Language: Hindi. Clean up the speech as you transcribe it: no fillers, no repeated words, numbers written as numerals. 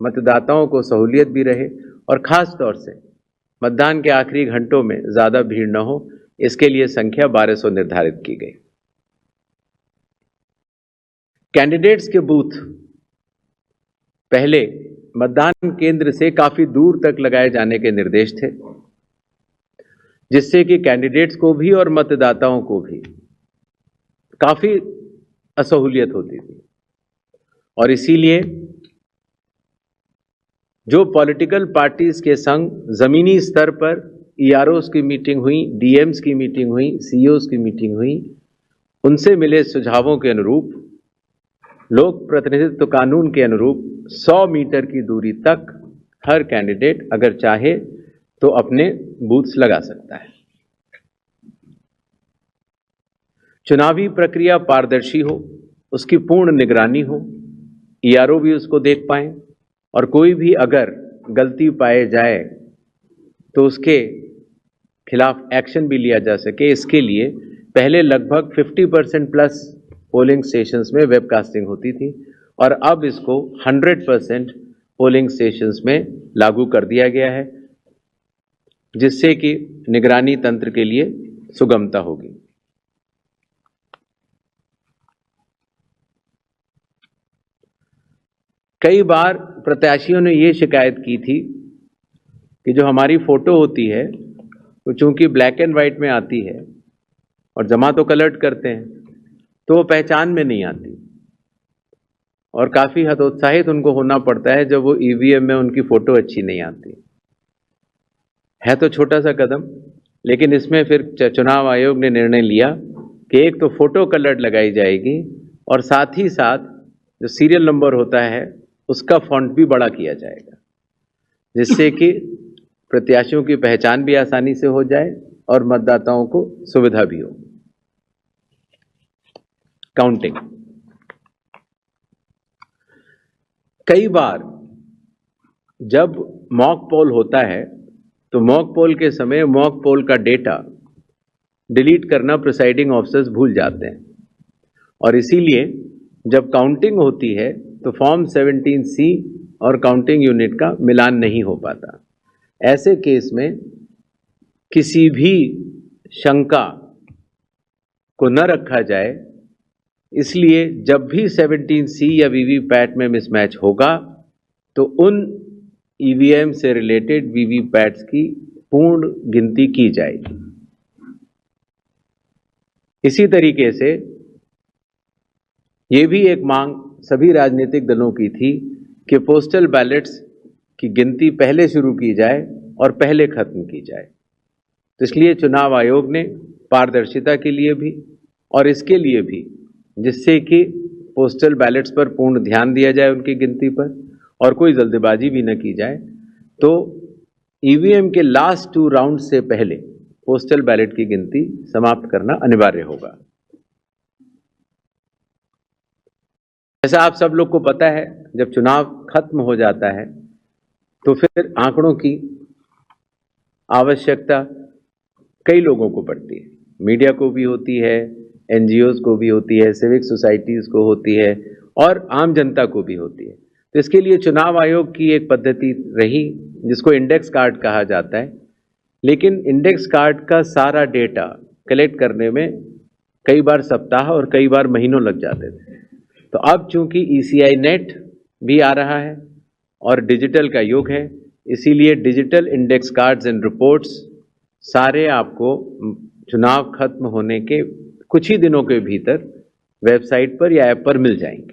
मतदाताओं को सहूलियत भी रहे और ख़ास तौर से मतदान के आखिरी घंटों में ज़्यादा भीड़ न हो, इसके लिए संख्या 1200 निर्धारित की गई। कैंडिडेट्स के बूथ पहले मतदान केंद्र से काफ़ी दूर तक लगाए जाने के निर्देश थे, जिससे कि कैंडिडेट्स को भी और मतदाताओं को भी काफ़ी असहूलियत होती थी। और इसीलिए जो पॉलिटिकल पार्टीज के संग ज़मीनी स्तर पर ईआरओस की मीटिंग हुई, डीएम्स की मीटिंग हुई, सीईओस की मीटिंग हुई, उनसे मिले सुझावों के अनुरूप लोक प्रतिनिधित्व कानून के अनुरूप 100 मीटर की दूरी तक हर कैंडिडेट अगर चाहे तो अपने बूथ्स लगा सकता है। चुनावी प्रक्रिया पारदर्शी हो, उसकी पूर्ण निगरानी हो, ईआरओ भी उसको देख पाए और कोई भी अगर गलती पाए जाए तो उसके खिलाफ एक्शन भी लिया जा सके। इसके लिए पहले लगभग 50% प्लस पोलिंग स्टेशंस में वेबकास्टिंग होती थी और अब इसको 100% पोलिंग स्टेशंस में लागू कर दिया गया है, जिससे कि निगरानी तंत्र के लिए सुगमता होगी। कई बार प्रत्याशियों ने ये शिकायत की थी कि जो हमारी फ़ोटो होती है वो चूंकि ब्लैक एंड वाइट में आती है और जमा तो कलर्ड करते हैं तो वो पहचान में नहीं आती और काफ़ी हतोत्साहित उनको होना पड़ता है जब वो ईवीएम में उनकी फ़ोटो अच्छी नहीं आती है। तो छोटा सा कदम, लेकिन इसमें फिर चुनाव आयोग ने निर्णय लिया कि एक तो फ़ोटो कलर्ड लगाई जाएगी और साथ ही साथ जो सीरियल नंबर होता है उसका फॉन्ट भी बड़ा किया जाएगा, जिससे कि प्रत्याशियों की पहचान भी आसानी से हो जाए और मतदाताओं को सुविधा भी हो। काउंटिंग, कई बार जब मॉक पोल होता है तो मॉक पोल के समय मॉक पोल का डेटा डिलीट करना प्रिसाइडिंग ऑफिसर्स भूल जाते हैं और इसीलिए जब काउंटिंग होती है तो फॉर्म 17C और काउंटिंग यूनिट का मिलान नहीं हो पाता। ऐसे केस में किसी भी शंका को न रखा जाए, इसलिए जब भी 17C या वीवीपैट में मिसमैच होगा तो उन ईवीएम से रिलेटेड वीवीपैट्स की पूर्ण गिनती की जाएगी। इसी तरीके से ये भी एक मांग सभी राजनीतिक दलों की थी कि पोस्टल बैलेट्स की गिनती पहले शुरू की जाए और पहले खत्म की जाए। तो इसलिए चुनाव आयोग ने पारदर्शिता के लिए भी और इसके लिए भी, जिससे कि पोस्टल बैलेट्स पर पूर्ण ध्यान दिया जाए उनकी गिनती पर और कोई जल्दबाजी भी न की जाए, तो ईवीएम के लास्ट 2 राउंड से पहले पोस्टल बैलेट की गिनती समाप्त करना अनिवार्य होगा। जैसा आप सब लोग को पता है, जब चुनाव खत्म हो जाता है तो फिर आंकड़ों की आवश्यकता कई लोगों को पड़ती है। मीडिया को भी होती है, एनजीओज को भी होती है, सिविक सोसाइटीज़ को होती है और आम जनता को भी होती है। तो इसके लिए चुनाव आयोग की एक पद्धति रही जिसको इंडेक्स कार्ड कहा जाता है, लेकिन इंडेक्स कार्ड का सारा डेटा कलेक्ट करने में कई बार सप्ताह और कई बार महीनों लग जाते थे। तो अब चूंकि ECI नेट भी आ रहा है और डिजिटल का युग है, इसीलिए digital index cards and reports सारे आपको चुनाव खत्म होने के कुछ ही दिनों के भीतर वेबसाइट पर या ऐप पर मिल जाएंगे।